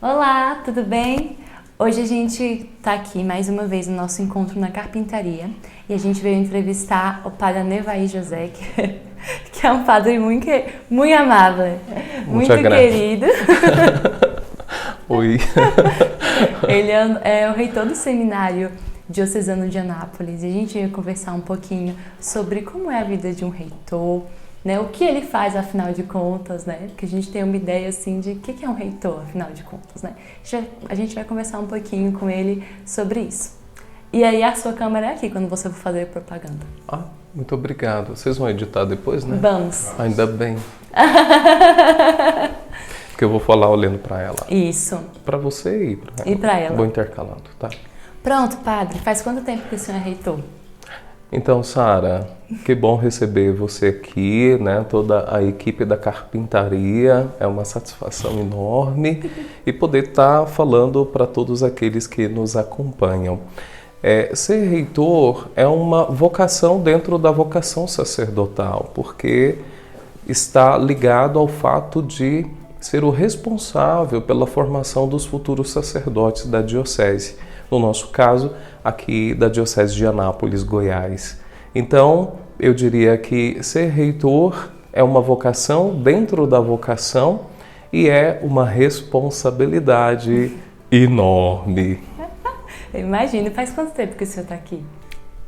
Olá, tudo bem? Hoje a gente está aqui mais uma vez no nosso encontro na carpintaria e a gente veio entrevistar o padre Anevaí José, que é um padre muito amável, muito querido. Oi. Ele é o reitor do seminário diocesano de Anápolis e a gente veio conversar um pouquinho sobre como é a vida de um reitor, né? O que ele faz, afinal de contas, né? Porque a gente tem uma ideia, assim, de o que é um reitor, afinal de contas, né? A gente vai conversar um pouquinho com ele sobre isso. E aí, a sua câmera é aqui, quando você for fazer propaganda. Ah, muito obrigado. Vocês vão editar depois, né? Vamos. Ainda bem. Porque eu vou falar olhando para ela. Isso. Para você e para ela. Vou intercalando, tá? Pronto, padre. Faz quanto tempo que o senhor é reitor? Então, Sara, que bom receber você aqui, né? Toda a equipe da carpintaria, é uma satisfação enorme e poder estar falando para todos aqueles que nos acompanham. Ser reitor é uma vocação dentro da vocação sacerdotal, porque está ligado ao fato de ser o responsável pela formação dos futuros sacerdotes da diocese. No nosso caso, aqui da Diocese de Anápolis, Goiás. Então, eu diria que ser reitor é uma vocação dentro da vocação e é uma responsabilidade enorme. Imagina, faz quanto tempo que o senhor está aqui?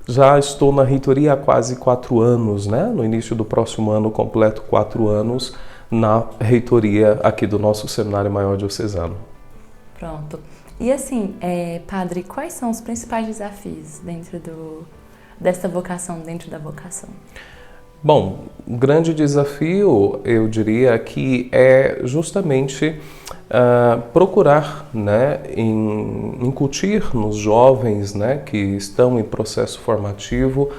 Já estou na reitoria há quase 4 anos, né? No início do próximo ano, completo 4 anos na reitoria aqui do nosso Seminário Maior Diocesano. Pronto. E assim, padre, quais são os principais desafios desta vocação, dentro da vocação? Bom, o grande desafio, eu diria, que é justamente procurar, né, incutir nos jovens, né, que estão em processo formativo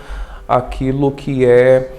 aquilo que é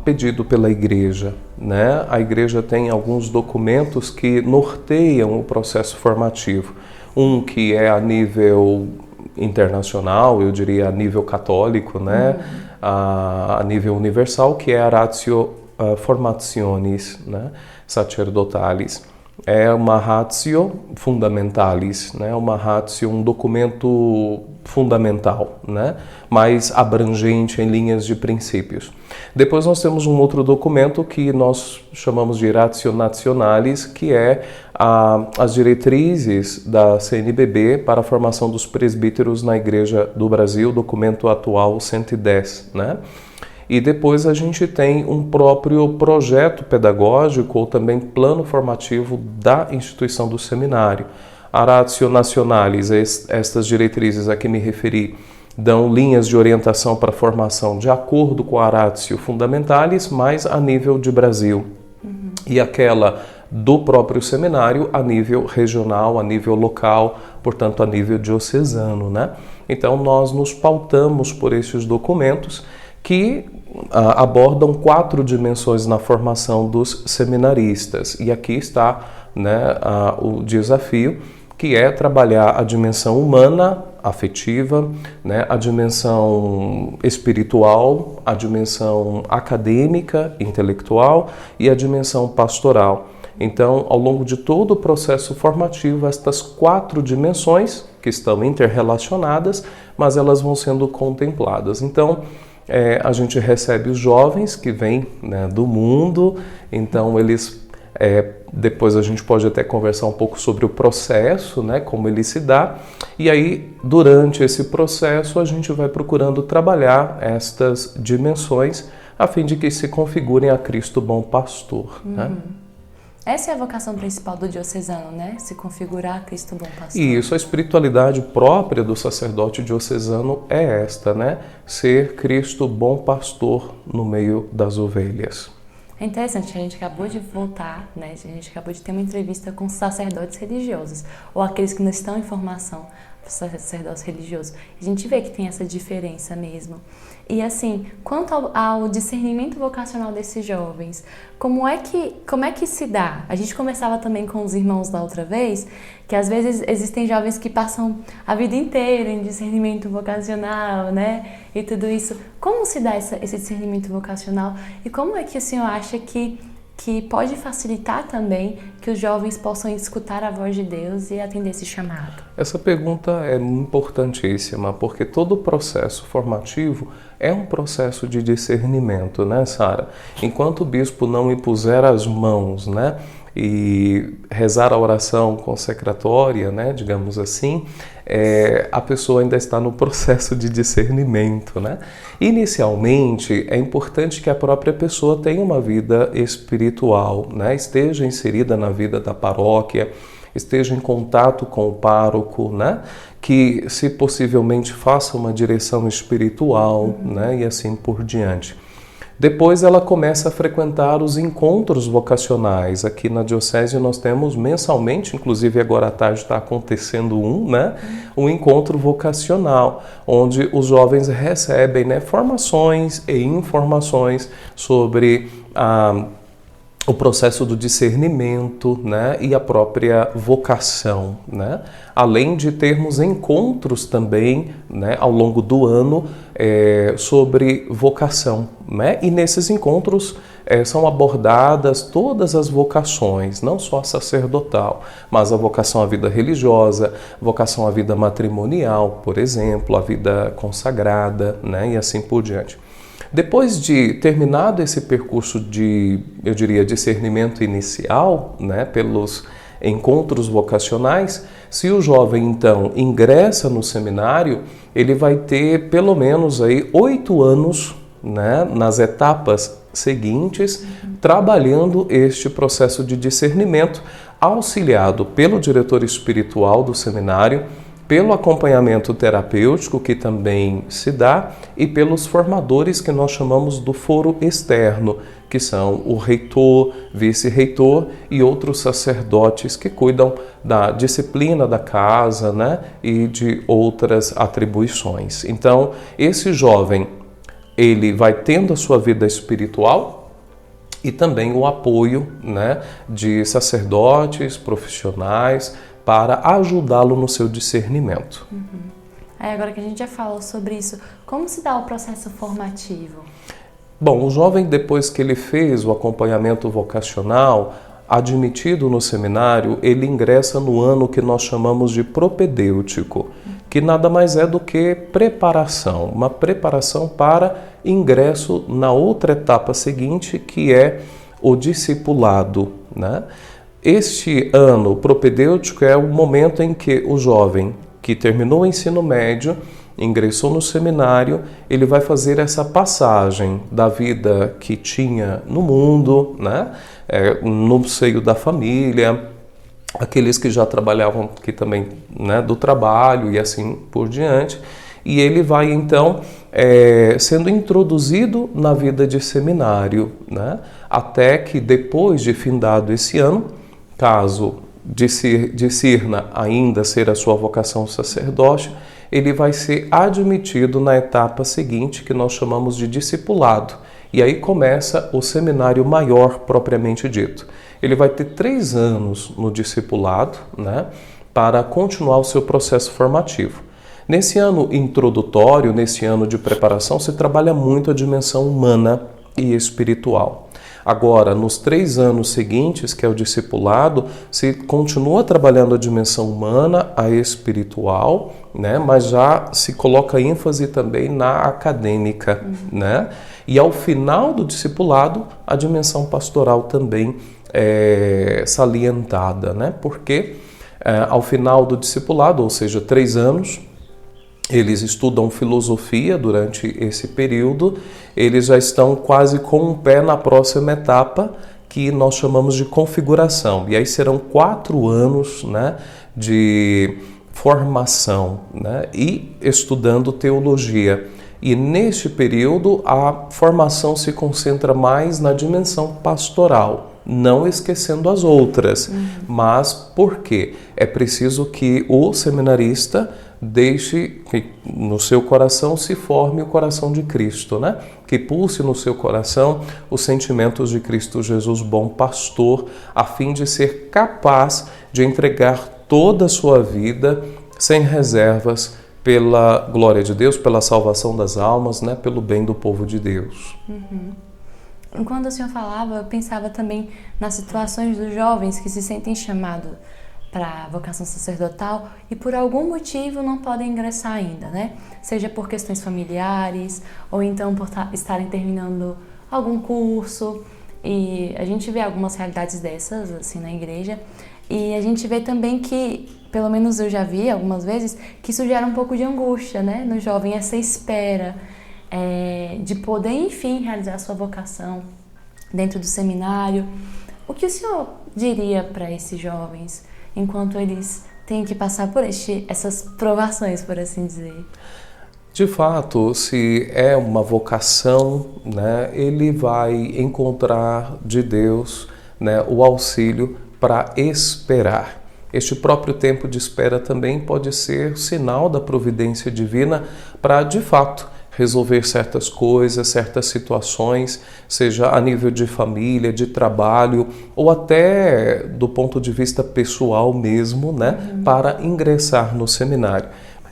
pedido pela Igreja, né? A Igreja tem alguns documentos que norteiam o processo formativo. Um que é a nível internacional, eu diria a nível católico, né? A nível universal, que é a Ratio Formationis, né? Sacerdotalis. É uma ratio fundamentalis, né? Uma ratio, um documento fundamental, né? Mais abrangente em linhas de princípios. Depois nós temos um outro documento que nós chamamos de Ratio Nationalis, que é as diretrizes da CNBB para a formação dos presbíteros na Igreja do Brasil, documento atual 110, né? E depois a gente tem um próprio projeto pedagógico ou também plano formativo da instituição do seminário. A Ratio Nationalis, estas diretrizes a que me referi, dão linhas de orientação para a formação de acordo com a Ratio Fundamentalis, mas a nível de Brasil. E aquela do próprio seminário a nível regional, a nível local, portanto a nível diocesano, né? Então nós nos pautamos por esses documentos que abordam 4 dimensões na formação dos seminaristas. E aqui está, né, o desafio, que é trabalhar a dimensão humana, afetiva, né, a dimensão espiritual, a dimensão acadêmica, intelectual e a dimensão pastoral. Então, ao longo de todo o processo formativo, estas 4 dimensões, que estão interrelacionadas, mas elas vão sendo contempladas. Então, a gente recebe os jovens que vêm, né, do mundo, então eles, depois a gente pode até conversar um pouco sobre o processo, né, como ele se dá, e aí durante esse processo a gente vai procurando trabalhar estas dimensões a fim de que se configurem a Cristo bom pastor, né? Essa é a vocação principal do diocesano, né? Se configurar a Cristo bom pastor. E isso, a espiritualidade própria do sacerdote diocesano é esta, né? Ser Cristo bom pastor no meio das ovelhas. É interessante, a gente acabou de voltar, né? A gente acabou de ter uma entrevista com sacerdotes religiosos, ou aqueles que não estão em formação para sacerdotes religiosos. A gente vê que tem essa diferença mesmo. E assim, quanto ao discernimento vocacional desses jovens, como é que se dá? A gente conversava também com os irmãos da outra vez, que às vezes existem jovens que passam a vida inteira em discernimento vocacional, né? E tudo isso. Como se dá esse discernimento vocacional? E como é que o senhor acha que que pode facilitar também que os jovens possam escutar a voz de Deus e atender esse chamado? Essa pergunta é importantíssima, porque todo processo formativo é um processo de discernimento, né, Sara? Enquanto o bispo não impuser as mãos, né, e rezar a oração consecratória, né, digamos assim, a pessoa ainda está no processo de discernimento, né? Inicialmente, é importante que a própria pessoa tenha uma vida espiritual, né? Esteja inserida na vida da paróquia, esteja em contato com o pároco, né? Que, se possivelmente, faça uma direção espiritual, né? E assim por diante. Depois ela começa a frequentar os encontros vocacionais. Aqui na Diocese nós temos mensalmente, inclusive agora à tarde está acontecendo né? Um encontro vocacional, onde os jovens recebem, né, formações e informações sobre o processo do discernimento, né, e a própria vocação, né? Além de termos encontros também, né, ao longo do ano sobre vocação, né? E nesses encontros são abordadas todas as vocações, não só a sacerdotal, mas a vocação à vida religiosa, vocação à vida matrimonial, por exemplo, a vida consagrada, né, e assim por diante. Depois de terminado esse percurso de, eu diria, discernimento inicial, né, pelos encontros vocacionais, se o jovem então ingressa no seminário, ele vai ter pelo menos aí 8 anos, né, nas etapas seguintes, trabalhando este processo de discernimento, auxiliado pelo diretor espiritual do seminário, pelo acompanhamento terapêutico que também se dá e pelos formadores que nós chamamos do foro externo, que são o reitor, vice-reitor e outros sacerdotes que cuidam da disciplina da casa, né, e de outras atribuições. Então, esse jovem, ele vai tendo a sua vida espiritual e também o apoio, né, de sacerdotes, profissionais, para ajudá-lo no seu discernimento. Agora que a gente já falou sobre isso, como se dá o processo formativo? Bom, o jovem, depois que ele fez o acompanhamento vocacional, admitido no seminário, ele ingressa no ano que nós chamamos de propedêutico, que nada mais é do que preparação, uma preparação para ingresso na outra etapa seguinte, que é o discipulado, né? Este ano propedêutico é o momento em que o jovem que terminou o ensino médio, ingressou no seminário, ele vai fazer essa passagem da vida que tinha no mundo, né? No seio da família, aqueles que já trabalhavam aqui também, né, do trabalho e assim por diante. E ele vai então sendo introduzido na vida de seminário, né? Até que depois de findado esse ano, caso discirna ainda ser a sua vocação sacerdócio, ele vai ser admitido na etapa seguinte, que nós chamamos de discipulado. E aí começa o seminário maior propriamente dito. Ele vai ter 3 anos no discipulado, né, para continuar o seu processo formativo. Nesse ano introdutório, nesse ano de preparação, se trabalha muito a dimensão humana e espiritual. Agora, nos 3 anos seguintes, que é o discipulado, se continua trabalhando a dimensão humana, a espiritual, né? Mas já se coloca ênfase também na acadêmica, né? E ao final do discipulado, a dimensão pastoral também é salientada, né? Porque ao final do discipulado, ou seja, 3 anos, eles estudam filosofia durante esse período, eles já estão quase com um pé na próxima etapa, que nós chamamos de configuração. E aí serão 4 anos, né, de formação, né, e estudando teologia. E neste período a formação se concentra mais na dimensão pastoral, não esquecendo as outras. Mas por quê? É preciso que o seminarista deixe que no seu coração se forme o coração de Cristo, né? Que pulse no seu coração os sentimentos de Cristo Jesus, bom pastor, a fim de ser capaz de entregar toda a sua vida sem reservas pela glória de Deus, pela salvação das almas, né? Pelo bem do povo de Deus. Enquanto o senhor falava, eu pensava também nas situações dos jovens que se sentem chamados para a vocação sacerdotal e por algum motivo não podem ingressar ainda, né? Seja por questões familiares ou então por estarem terminando algum curso. E a gente vê algumas realidades dessas assim na igreja e a gente vê também que, pelo menos eu já vi algumas vezes, que isso gera um pouco de angústia, né? No jovem, essa espera de poder, enfim, realizar a sua vocação dentro do seminário. O que o senhor diria para esses jovens enquanto eles têm que passar por essas provações, por assim dizer? De fato, se é uma vocação, né, ele vai encontrar de Deus, né, o auxílio para esperar. Este próprio tempo de espera também pode ser sinal da providência divina para, de fato, resolver certas coisas, certas situações, seja a nível de família, de trabalho ou até do ponto de vista pessoal mesmo, né, para ingressar no seminário.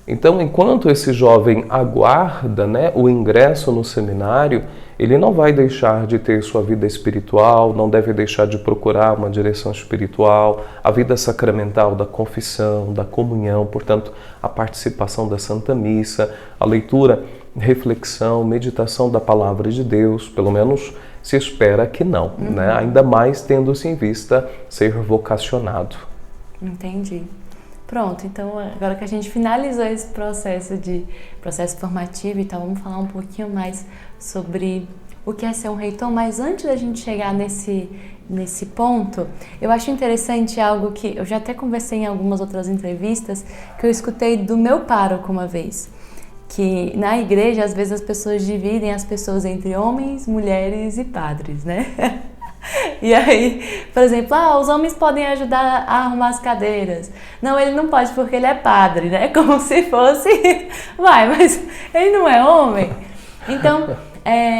Então, enquanto esse jovem aguarda, né, o ingresso no seminário, ele não vai deixar de ter sua vida espiritual, não deve deixar de procurar uma direção espiritual, a vida sacramental da confissão, da comunhão, portanto, a participação da Santa Missa, a leitura, reflexão, meditação da Palavra de Deus, pelo menos se espera que não, né? Ainda mais tendo-se em vista ser vocacionado. Entendi. Pronto, então agora que a gente finalizou esse processo formativo e tal, vamos falar um pouquinho mais sobre o que é ser um reitor, mas antes da gente chegar nesse ponto, eu acho interessante algo que eu já até conversei em algumas outras entrevistas, que eu escutei do meu pároco uma vez, que na igreja às vezes as pessoas dividem as pessoas entre homens, mulheres e padres, né? E aí, por exemplo, os homens podem ajudar a arrumar as cadeiras. Não, ele não pode porque ele é padre, né? Como se fosse... mas ele não é homem. Então,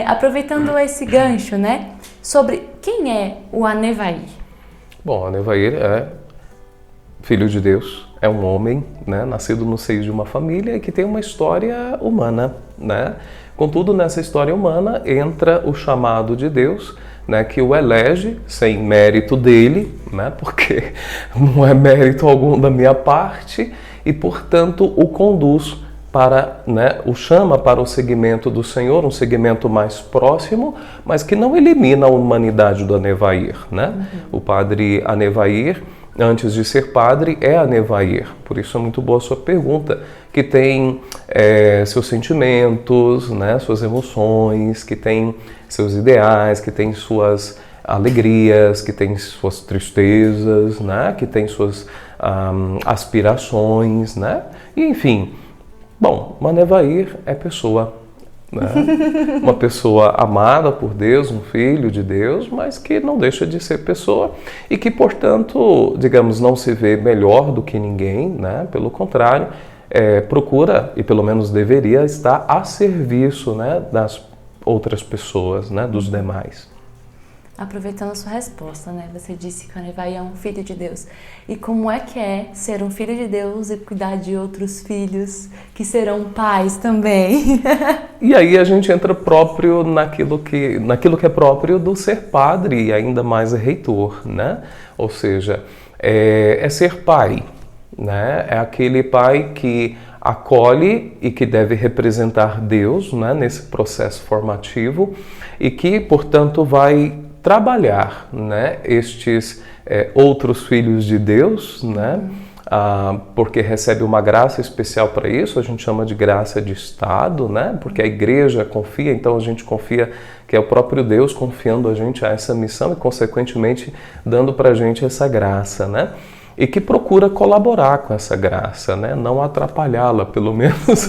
aproveitando esse gancho, né? Sobre quem é o Anevair? Bom, Anevair é filho de Deus, é um homem, né? Nascido no seio de uma família e que tem uma história humana, né? Contudo, nessa história humana entra o chamado de Deus, né, que o elege sem mérito dele, né, porque não é mérito algum da minha parte, e portanto o conduz para, né, o chama para o seguimento do Senhor, um seguimento mais próximo, mas que não elimina a humanidade do Anevair, né? O padre Anevair, antes de ser padre, é Anevair. Por isso é muito boa a sua pergunta, que tem seus sentimentos, né, suas emoções, que tem seus ideais, que tem suas alegrias, que tem suas tristezas, né, que tem suas aspirações, né? E, enfim, bom, o Anevair é pessoa, né? Uma pessoa amada por Deus, um filho de Deus, mas que não deixa de ser pessoa e que, portanto, digamos, não se vê melhor do que ninguém, né? Pelo contrário, procura, e pelo menos deveria, estar a serviço, né, das outras pessoas, né, dos demais. Aproveitando a sua resposta, né? Você disse que o Anevair é um filho de Deus. E como é que é ser um filho de Deus e cuidar de outros filhos que serão pais também? E aí a gente entra próprio naquilo que é próprio do ser padre e ainda mais reitor, né? Ou seja, é ser pai, né? É aquele pai que acolhe e que deve representar Deus, né, nesse processo formativo e que, portanto, vai trabalhar, né, estes outros filhos de Deus, né, porque recebe uma graça especial para isso, a gente chama de graça de Estado, né, porque a igreja confia, então a gente confia que é o próprio Deus confiando a gente a essa missão e, consequentemente, dando para a gente essa graça, né, e que procura colaborar com essa graça, né, não atrapalhá-la, pelo menos.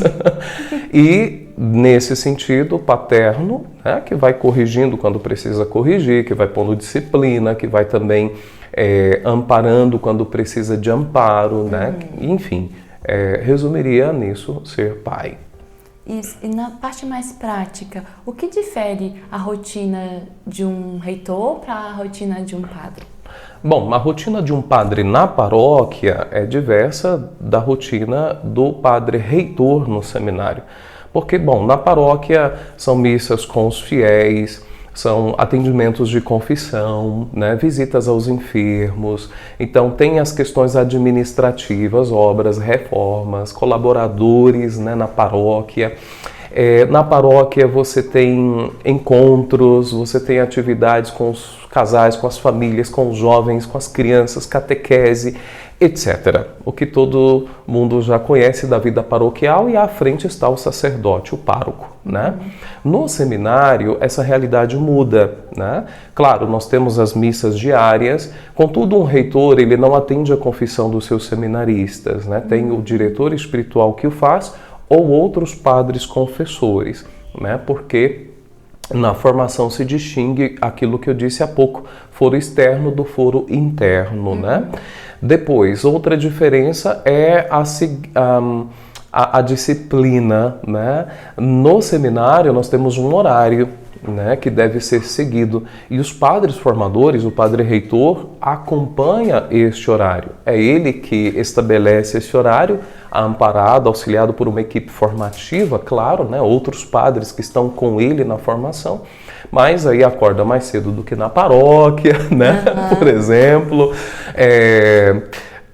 E, nesse sentido, paterno, né, que vai corrigindo quando precisa corrigir, que vai pondo disciplina, que vai também amparando quando precisa de amparo, né? Enfim, resumiria nisso ser pai. Isso. E na parte mais prática, o que difere a rotina de um reitor para a rotina de um padre? Bom, a rotina de um padre na paróquia é diversa da rotina do padre reitor no seminário. Porque, bom, na paróquia são missas com os fiéis, são atendimentos de confissão, né, visitas aos enfermos. Então tem as questões administrativas, obras, reformas, colaboradores, né, na paróquia. Na paróquia você tem encontros, você tem atividades com os casais, com as famílias, com os jovens, com as crianças, catequese, etc. O que todo mundo já conhece da vida paroquial, e à frente está o sacerdote, o pároco, né? No seminário, essa realidade muda, né? Claro, nós temos as missas diárias, contudo um reitor ele não atende a confissão dos seus seminaristas, né? Tem o diretor espiritual que o faz, ou outros padres confessores, né? Porque na formação se distingue aquilo que eu disse há pouco, foro externo do foro interno, né? Depois, outra diferença é a disciplina, né? No seminário nós temos um horário, né, que deve ser seguido, e os padres formadores, o padre reitor, acompanha este horário. É ele que estabelece esse horário, amparado, auxiliado por uma equipe formativa, claro, né, outros padres que estão com ele na formação, mas aí acorda mais cedo do que na paróquia, né, por exemplo.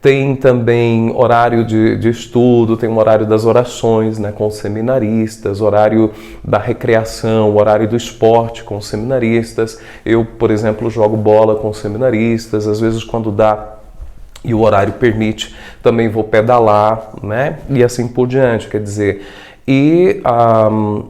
Tem também horário de estudo, tem um horário das orações, né, com os seminaristas, horário da recreação, horário do esporte com os seminaristas. Eu, por exemplo, jogo bola com os seminaristas, às vezes quando dá e o horário permite, também vou pedalar, né, e assim por diante, quer dizer... E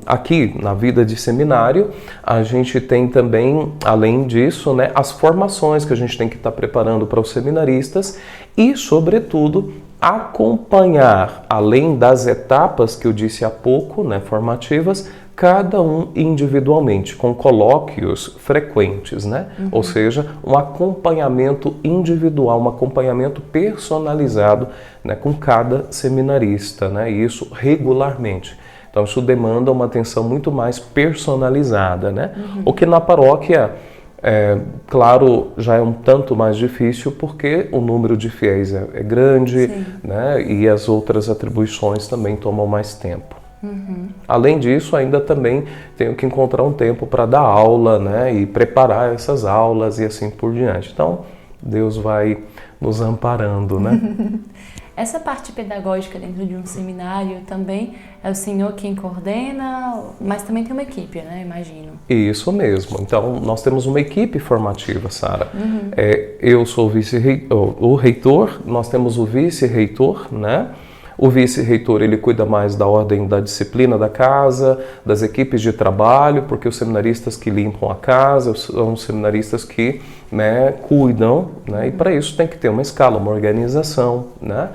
aqui na vida de seminário a gente tem também, além disso, né, as formações que a gente tem que estar preparando para os seminaristas e, sobretudo, acompanhar, além das etapas que eu disse há pouco, né, formativas, cada um individualmente, com colóquios frequentes, né? Ou seja, um acompanhamento individual, um acompanhamento personalizado, né, com cada seminarista, né? E isso regularmente. Então isso demanda uma atenção muito mais personalizada, né? O que na paróquia, claro, já é um tanto mais difícil porque o número de fiéis é grande, né? E as outras atribuições também tomam mais tempo. Além disso, ainda também tenho que encontrar um tempo para dar aula, né, e preparar essas aulas e assim por diante. Então, Deus vai nos amparando, né? Essa parte pedagógica dentro de um seminário também é o senhor quem coordena, mas também tem uma equipe, né? Imagino. Isso mesmo. Então, nós temos uma equipe formativa, Sara. Eu sou o reitor, nós temos o vice-reitor, né? O vice-reitor, ele cuida mais da ordem da disciplina da casa, das equipes de trabalho, porque os seminaristas que limpam a casa são os seminaristas que, né, cuidam, né, e para isso tem que ter uma escala, uma organização, né?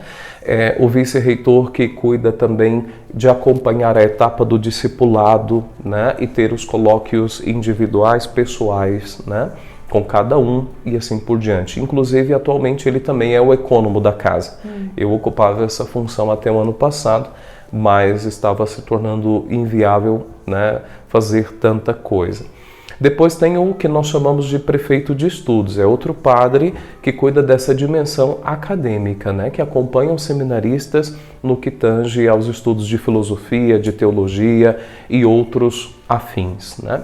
O vice-reitor que cuida também de acompanhar a etapa do discipulado, né, e ter os colóquios individuais, pessoais, né, com cada um e assim por diante. Inclusive, atualmente, ele também é o ecônomo da casa. Eu ocupava essa função até o ano passado, mas estava se tornando inviável, né, fazer tanta coisa. Depois tem o que nós chamamos de prefeito de estudos, é outro padre que cuida dessa dimensão acadêmica, né, que acompanha os seminaristas no que tange aos estudos de filosofia, de teologia e outros afins, né?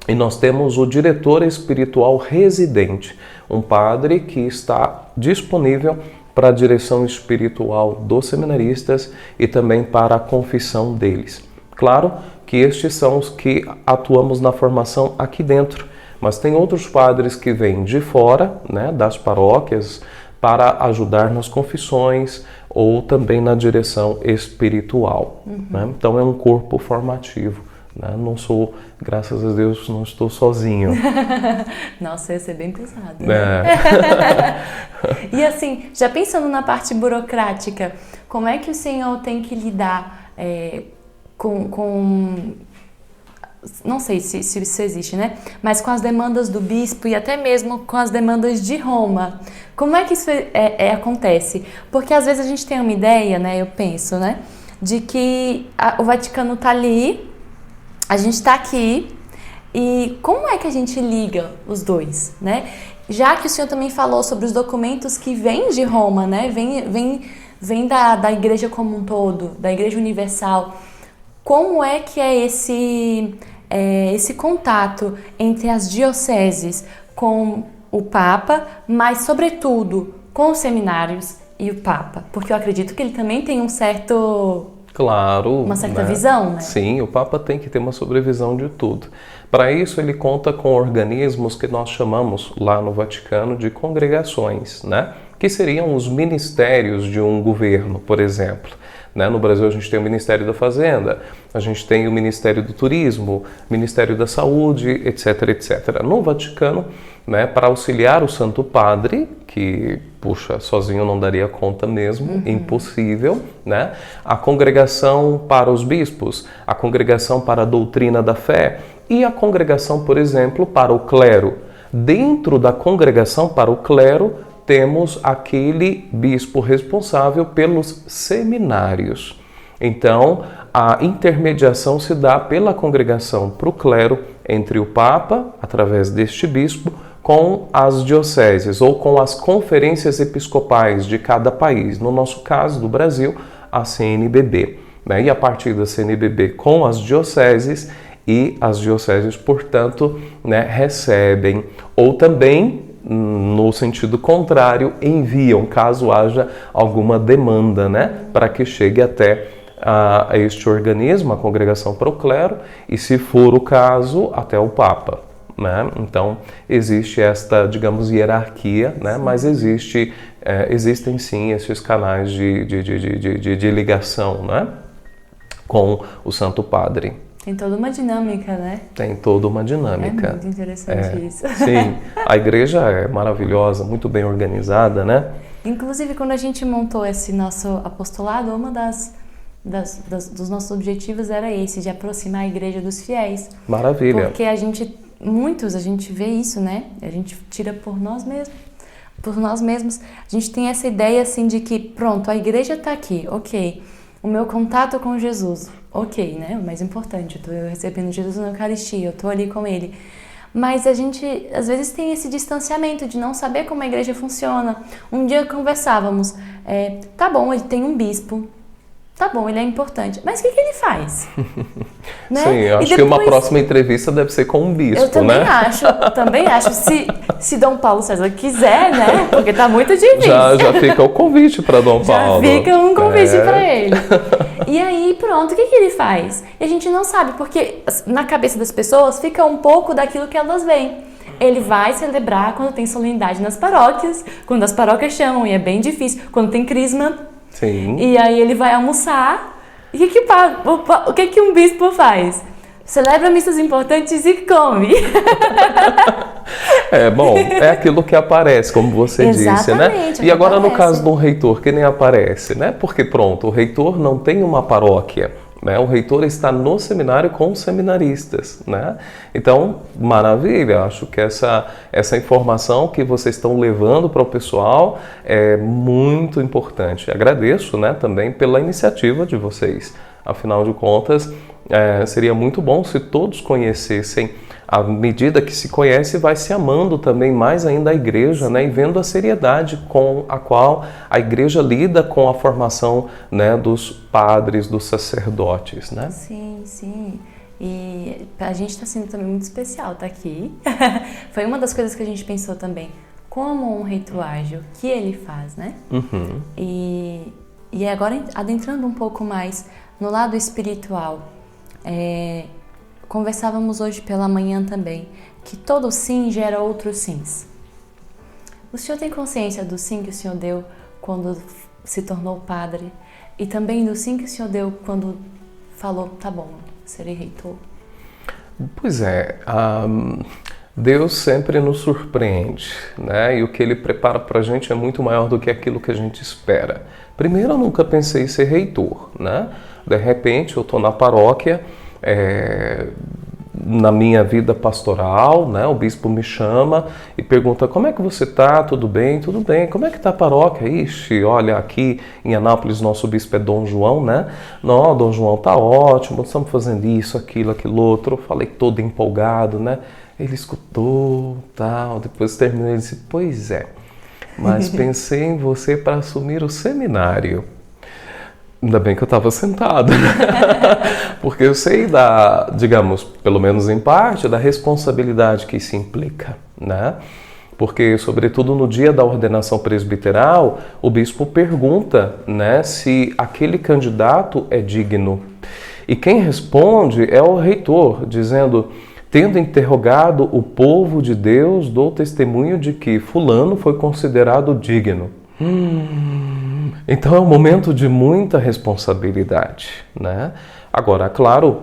E nós temos o diretor espiritual residente, um padre que está disponível para a direção espiritual dos seminaristas e também para a confissão deles. Claro que estes são os que atuamos na formação aqui dentro, mas tem outros padres que vêm de fora, né, das paróquias, para ajudar nas confissões ou também na direção espiritual, né? Então é um corpo formativo. Não sou, graças a Deus, não estou sozinho. Nossa, ia ser bem pesado. Né? E assim, já pensando na parte burocrática, como é que o senhor tem que lidar com não sei se isso existe, né? Mas com as demandas do bispo e até mesmo com as demandas de Roma. Como é que isso acontece? Porque às vezes a gente tem uma ideia, né? Eu penso, né? De que o Vaticano está ali, a gente está aqui, e como é que a gente liga os dois, né? Já que o senhor também falou sobre os documentos que vêm de Roma, né? Vem da igreja como um todo, da igreja universal. Como é que é esse contato entre as dioceses com o Papa, mas sobretudo com os seminários e o Papa, porque eu acredito que ele também tem uma certa visão, né? Sim, o Papa tem que ter uma sobrevisão de tudo. Para isso, ele conta com organismos que nós chamamos lá no Vaticano de congregações, né? Que seriam os ministérios de um governo, por exemplo. Né? No Brasil, a gente tem o Ministério da Fazenda, a gente tem o Ministério do Turismo, Ministério da Saúde, etc, etc. No Vaticano, né, para auxiliar o Santo Padre, que, puxa, sozinho não daria conta mesmo, impossível, né? A congregação para os bispos, a congregação para a doutrina da fé e a congregação, por exemplo, para o clero. Dentro da congregação para o clero, temos aquele bispo responsável pelos seminários. Então, a intermediação se dá pela congregação para o clero entre o Papa, através deste bispo, com as dioceses ou com as conferências episcopais de cada país. No nosso caso, do Brasil, a CNBB. Né? E a partir da CNBB com as dioceses, e as dioceses, portanto, né, recebem ou também, no sentido contrário, enviam, caso haja alguma demanda, né, para que chegue até a este organismo, a congregação para o clero, e se for o caso, até o Papa. Né? Então, existe esta, digamos, hierarquia, né? Mas existem sim esses canais de ligação, né? Com o Santo Padre. Tem toda uma dinâmica, né? Tem toda uma dinâmica. É muito interessante isso. Sim, a igreja é maravilhosa, muito bem organizada, né? Inclusive, quando a gente montou esse nosso apostolado, uma dos nossos objetivos era esse, de aproximar a igreja dos fiéis. Maravilha. Porque a gente vê isso, né? A gente tira por nós mesmos. A gente tem essa ideia, assim, de que, pronto, a igreja está aqui, ok. O meu contato com Jesus, ok, né? O mais importante, eu estou recebendo Jesus na Eucaristia, eu estou ali com Ele. Mas a gente, às vezes, tem esse distanciamento de não saber como a igreja funciona. Um dia conversávamos, tá bom, ele tem um bispo, tá bom, ele é importante, mas o que ele faz? Né? Sim, eu acho que uma próxima entrevista deve ser com um bispo, eu também né? também acho. Se Dom Paulo César quiser, né? Porque tá muito difícil. Já fica o convite para Dom Paulo. Já fica um convite para ele. E aí, pronto, o que ele faz? E a gente não sabe, porque na cabeça das pessoas fica um pouco daquilo que elas veem. Ele vai celebrar quando tem solenidade nas paróquias, quando as paróquias chamam, e é bem difícil, quando tem crisma. Sim. E aí ele vai almoçar. E o que um bispo faz? Celebra missas importantes e come. Bom, é aquilo que aparece, como você disse, né? E agora no caso do reitor, que nem aparece, né? Porque pronto, o reitor não tem uma paróquia, né? O reitor está no seminário com os seminaristas, né? Então, maravilha, acho que essa informação que vocês estão levando para o pessoal é muito importante. Agradeço, né, também pela iniciativa de vocês. Afinal de contas, seria muito bom se todos conhecessem. À medida que se conhece, vai se amando também mais ainda a igreja, né? E vendo a seriedade com a qual a igreja lida com a formação, né, dos padres, dos sacerdotes, né? Sim, sim. E a gente está sendo também muito especial estar aqui. Foi uma das coisas que a gente pensou também. Como um reitor age, o que ele faz, né? Uhum. E agora, adentrando um pouco mais no lado espiritual, conversávamos hoje pela manhã também, que todo sim gera outros sims. O senhor tem consciência do sim que o senhor deu quando se tornou padre? E também do sim que o senhor deu quando falou, tá bom, serei reitor? Pois é, Deus sempre nos surpreende, né? E o que Ele prepara para a gente é muito maior do que aquilo que a gente espera. Primeiro, eu nunca pensei em ser reitor, né? De repente, eu estou na paróquia, na minha vida pastoral, né? O bispo me chama e pergunta, como é que você está? Tudo bem? Tudo bem. Como é que está a paróquia? Ixi, olha, aqui em Anápolis nosso bispo é Dom João, né? Não, Dom João está ótimo, estamos fazendo isso, aquilo outro. Eu falei todo empolgado, né? Ele escutou, tal, depois terminou e disse, pois é, mas pensei em você para assumir o seminário. Ainda bem que eu estava sentado, porque eu sei digamos, pelo menos em parte, da responsabilidade que isso implica, né? Porque, sobretudo no dia da ordenação presbiteral, o bispo pergunta, né, se aquele candidato é digno. E quem responde é o reitor, dizendo: tendo interrogado o povo de Deus, dou testemunho de que fulano foi considerado digno. Então é um momento de muita responsabilidade, né? Agora, claro,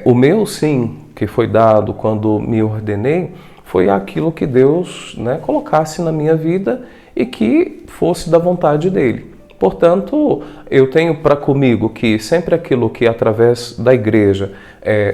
o meu sim, que foi dado quando me ordenei, foi aquilo que Deus, né, colocasse na minha vida e que fosse da vontade dele. Portanto, eu tenho para comigo que sempre aquilo que através da igreja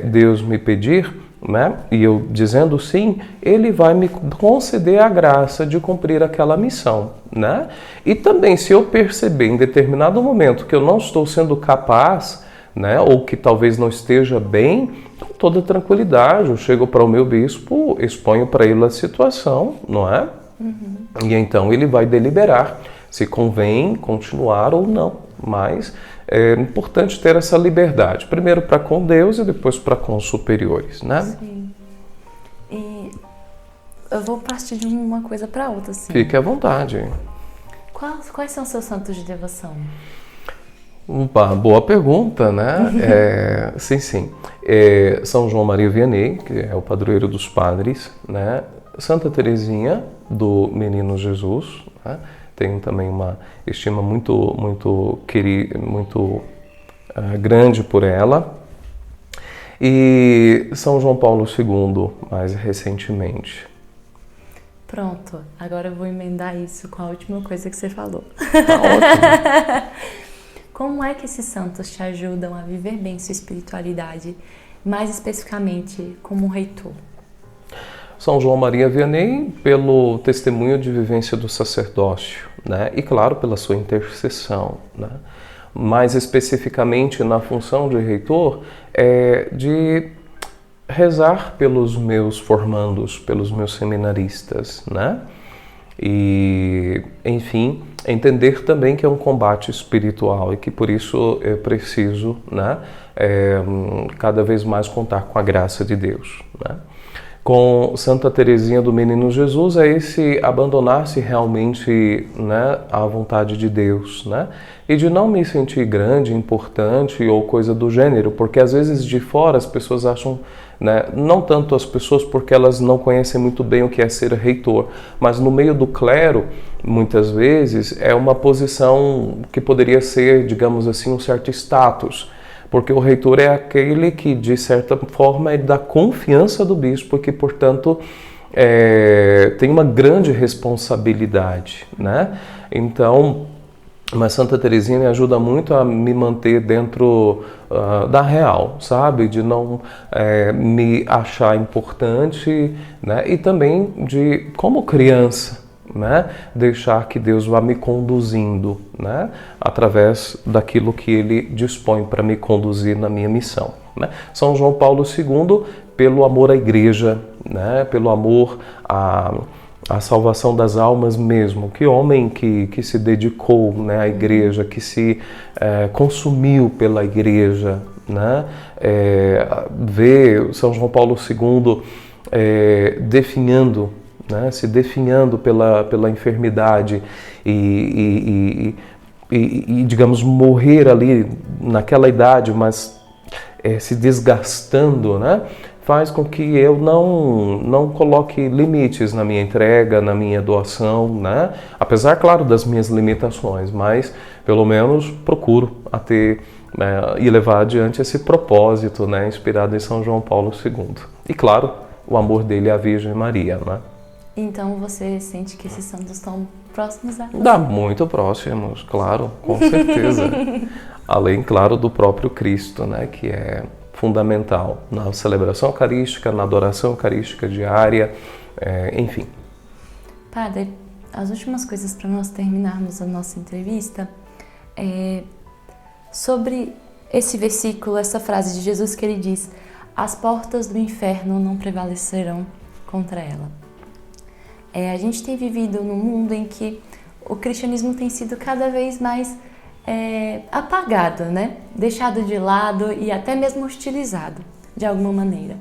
Deus me pedir, né, e eu dizendo sim, Ele vai me conceder a graça de cumprir aquela missão, né? E também, se eu perceber em determinado momento que eu não estou sendo capaz, né, ou que talvez não esteja bem, com toda tranquilidade, eu chego para o meu bispo, exponho para ele a situação, não é? Uhum. E então ele vai deliberar se convém continuar ou não, mas é importante ter essa liberdade, primeiro para com Deus e depois para com os superiores, né? Sim. E eu vou partir de uma coisa para outra, assim. Fique à vontade. Quais são os seus santos de devoção? Boa pergunta, né? Sim. São João Maria Vianney, que é o padroeiro dos padres, né? Santa Teresinha do Menino Jesus, né? Tenho também uma estima muito grande por ela. E São João Paulo II, mais recentemente. Pronto, agora eu vou emendar isso com a última coisa que você falou. Tá ótimo. Como é que esses santos te ajudam a viver bem sua espiritualidade, mais especificamente como reitor? São João Maria Vianney, pelo testemunho de vivência do sacerdócio, né? E claro, pela sua intercessão, né? Mais especificamente na função de reitor, de rezar pelos meus formandos, pelos meus seminaristas, né? E, enfim, entender também que é um combate espiritual e que por isso eu preciso, né, cada vez mais contar com a graça de Deus, né? Com Santa Teresinha do Menino Jesus é esse abandonar-se realmente, né, à vontade de Deus, né? E de não me sentir grande, importante ou coisa do gênero, porque às vezes de fora as pessoas acham, né, não tanto as pessoas porque elas não conhecem muito bem o que é ser reitor, mas no meio do clero, muitas vezes, é uma posição que poderia ser, digamos assim, um certo status. Porque o reitor é aquele que, de certa forma, é da confiança do bispo e que, portanto, tem uma grande responsabilidade, né? Então, mas Santa Teresinha me ajuda muito a me manter dentro da real, sabe? De não me achar importante, né? E também de, como criança, né, deixar que Deus vá me conduzindo, né, através daquilo que Ele dispõe para me conduzir na minha missão, né? São João Paulo II, pelo amor à Igreja, né, pelo amor à salvação das almas mesmo. Que homem que se dedicou, né, à Igreja, que se consumiu pela Igreja, né? Ver São João Paulo II definhando, né, se definhando pela enfermidade e, digamos, morrer ali naquela idade, mas se desgastando, né, faz com que eu não coloque limites na minha entrega, na minha doação, né, apesar, claro, das minhas limitações, mas pelo menos procuro e levar adiante esse propósito, né, inspirado em São João Paulo II. E, claro, o amor dele à Virgem Maria, né? Então você sente que esses santos estão próximos a você? Muito próximos, claro, com certeza. Além, claro, do próprio Cristo, né, que é fundamental na celebração eucarística, na adoração eucarística diária, enfim. Padre, as últimas coisas para nós terminarmos a nossa entrevista sobre esse versículo, essa frase de Jesus que ele diz: as portas do inferno não prevalecerão contra ela. A gente tem vivido num mundo em que o cristianismo tem sido cada vez mais apagado, né? Deixado de lado e até mesmo hostilizado, de alguma maneira.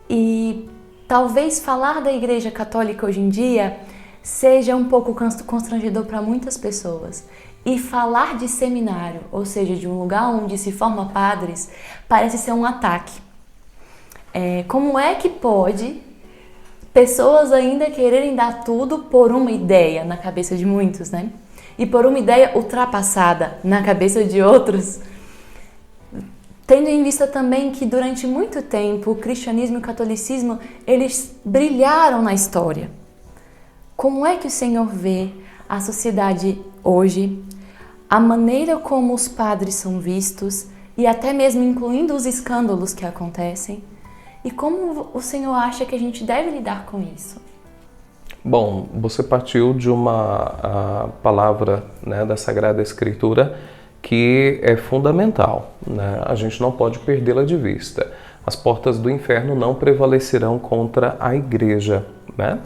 E talvez falar da Igreja Católica hoje em dia seja um pouco constrangedor para muitas pessoas. E falar de seminário, ou seja, de um lugar onde se forma padres, parece ser um ataque. Como é que pode pessoas ainda quererem dar tudo por uma ideia na cabeça de muitos, né? E por uma ideia ultrapassada na cabeça de outros, tendo em vista também que durante muito tempo o cristianismo e o catolicismo, eles brilharam na história. Como é que o Senhor vê a sociedade hoje, a maneira como os padres são vistos e até mesmo incluindo os escândalos que acontecem? E como o Senhor acha que a gente deve lidar com isso? Bom, você partiu de uma palavra, né, da Sagrada Escritura que é fundamental, né? A gente não pode perdê-la de vista. As portas do inferno não prevalecerão contra a igreja, né?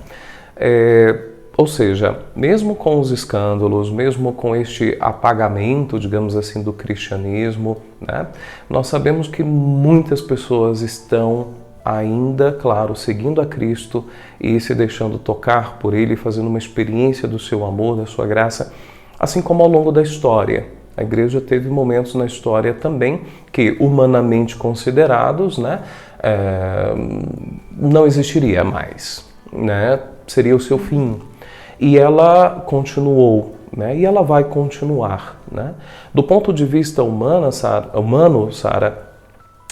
Ou seja, mesmo com os escândalos, mesmo com este apagamento, digamos assim, do cristianismo, né, nós sabemos que muitas pessoas estão ainda, claro, seguindo a Cristo e se deixando tocar por Ele, fazendo uma experiência do seu amor, da sua graça, assim como ao longo da história. A igreja teve momentos na história também que, humanamente considerados, né, não existiria mais, né, seria o seu fim. E ela continuou, né, e ela vai continuar, né. Do ponto de vista humano, Sara,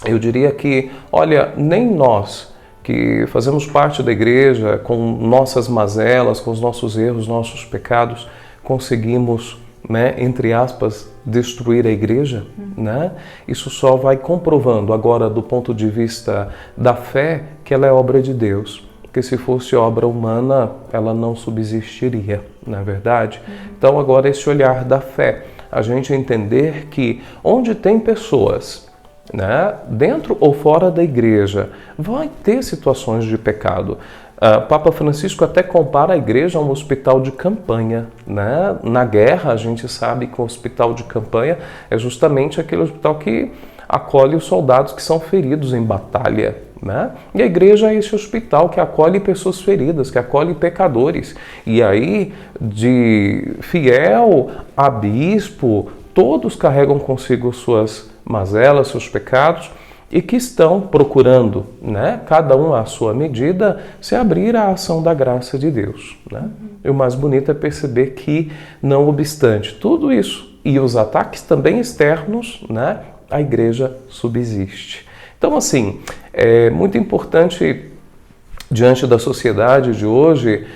eu diria que, olha, nem nós que fazemos parte da igreja, com nossas mazelas, com os nossos erros, nossos pecados, conseguimos, né, entre aspas, destruir a igreja, né? Isso só vai comprovando agora, do ponto de vista da fé, que ela é obra de Deus. Porque se fosse obra humana, ela não subsistiria, não é verdade? Então agora esse olhar da fé, a gente entender que onde tem pessoas, né, dentro ou fora da igreja, vai ter situações de pecado. Papa Francisco até compara a igreja a um hospital de campanha, né? Na guerra, a gente sabe que o hospital de campanha é justamente aquele hospital que acolhe os soldados que são feridos em batalha, né? E a igreja é esse hospital que acolhe pessoas feridas, que acolhe pecadores. E aí, de fiel a bispo, todos carregam consigo suas mazelas, seus pecados, e que estão procurando, né, cada um à sua medida, se abrir à ação da graça de Deus, né? E o mais bonito é perceber que, não obstante tudo isso e os ataques também externos, né, a igreja subsiste. Então, assim, é muito importante, diante da sociedade de hoje,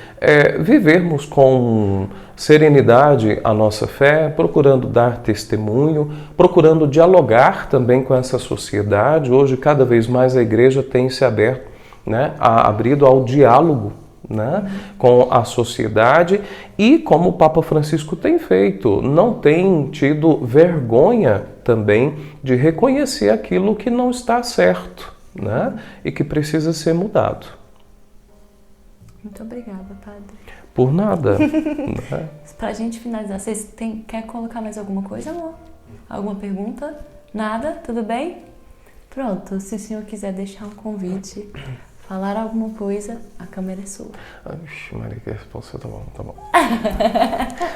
vivermos com serenidade a nossa fé, procurando dar testemunho, procurando dialogar também com essa sociedade. Hoje, cada vez mais, a igreja tem se aberto, né, abrido ao diálogo, né, com a sociedade e, como o Papa Francisco tem feito, não tem tido vergonha também de reconhecer aquilo que não está certo, né, e que precisa ser mudado. Muito obrigada, padre. Por nada. Para a gente finalizar, vocês quer colocar mais alguma coisa, amor? Alguma pergunta? Nada? Tudo bem? Pronto, se o senhor quiser deixar um convite, falar alguma coisa, a câmera é sua. Ixi, Maria, que resposta, tá bom, tá bom.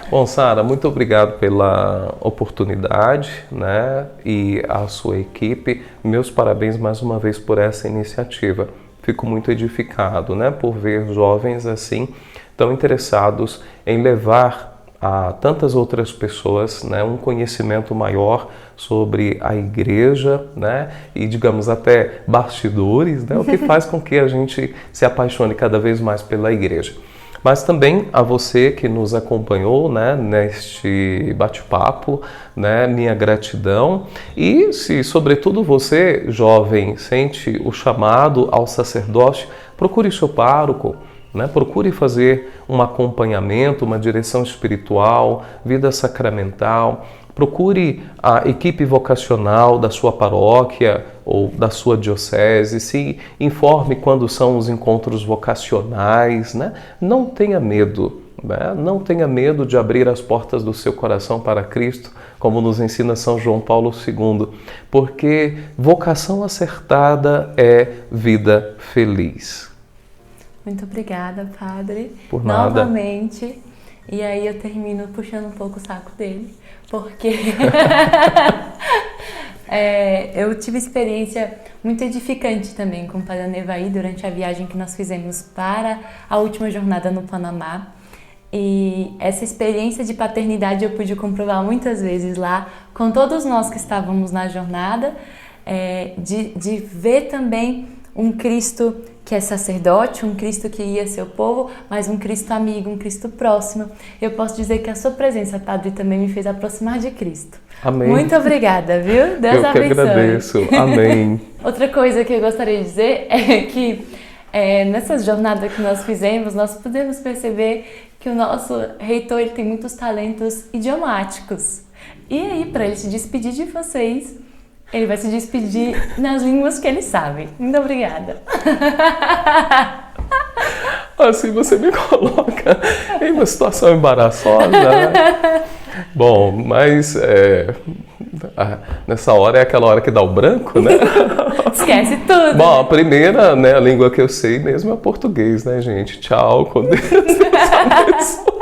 Bom, Sara, muito obrigado pela oportunidade, né, e a sua equipe. Meus parabéns mais uma vez por essa iniciativa. Fico muito edificado, né, por ver jovens assim, tão interessados em levar a tantas outras pessoas, né, um conhecimento maior sobre a igreja, né, e, digamos, até bastidores, né, o que faz com que a gente se apaixone cada vez mais pela igreja. Mas também a você que nos acompanhou, né, neste bate-papo, né, minha gratidão. E se, sobretudo, você, jovem, sente o chamado ao sacerdócio, procure seu pároco, né, procure fazer um acompanhamento, uma direção espiritual, vida sacramental. Procure a equipe vocacional da sua paróquia ou da sua diocese, se informe quando são os encontros vocacionais, né? Não tenha medo, né? Não tenha medo de abrir as portas do seu coração para Cristo, como nos ensina São João Paulo II, porque vocação acertada é vida feliz. Muito obrigada, Padre. Por nada. Novamente. E aí eu termino puxando um pouco o saco dele, porque eu tive experiência muito edificante também com o Padre Anevaí durante a viagem que nós fizemos para a última jornada no Panamá. E essa experiência de paternidade eu pude comprovar muitas vezes lá, com todos nós que estávamos na jornada, de ver também um Cristo que é sacerdote, um Cristo que guia seu povo, mas um Cristo amigo, um Cristo próximo. Eu posso dizer que a sua presença, Padre, também me fez aproximar de Cristo. Amém. Muito obrigada, viu? Deus abençoe. Eu que agradeço. Amém. Outra coisa que eu gostaria de dizer é que nessa jornada que nós fizemos, nós podemos perceber que o nosso reitor ele tem muitos talentos idiomáticos. E aí, para ele se despedir de vocês, ele vai se despedir nas línguas que ele sabe. Muito obrigada. Assim você me coloca em uma situação embaraçosa, né? Bom, mas nessa hora é aquela hora que dá o branco, né? Esquece tudo. Bom, a primeira, né, a língua que eu sei mesmo é o português, né, gente? Tchau, com Deus, Deus abençoe.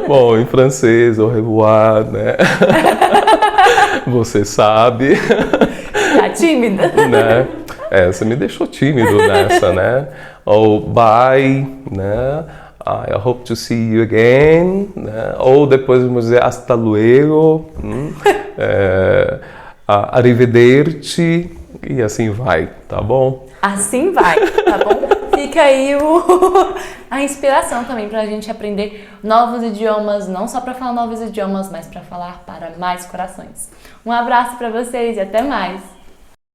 Bom, em francês, au revoir, né? Você sabe. Tá tímida? Né? Você me deixou tímido nessa, né? Ou bye, né? I hope to see you again, né? Ou depois vamos dizer hasta luego, arrivederci, e assim vai, tá bom? Assim vai, tá bom? Fica aí a inspiração também pra gente aprender novos idiomas, não só pra falar novos idiomas, mas pra falar para mais corações. Um abraço pra vocês e até mais!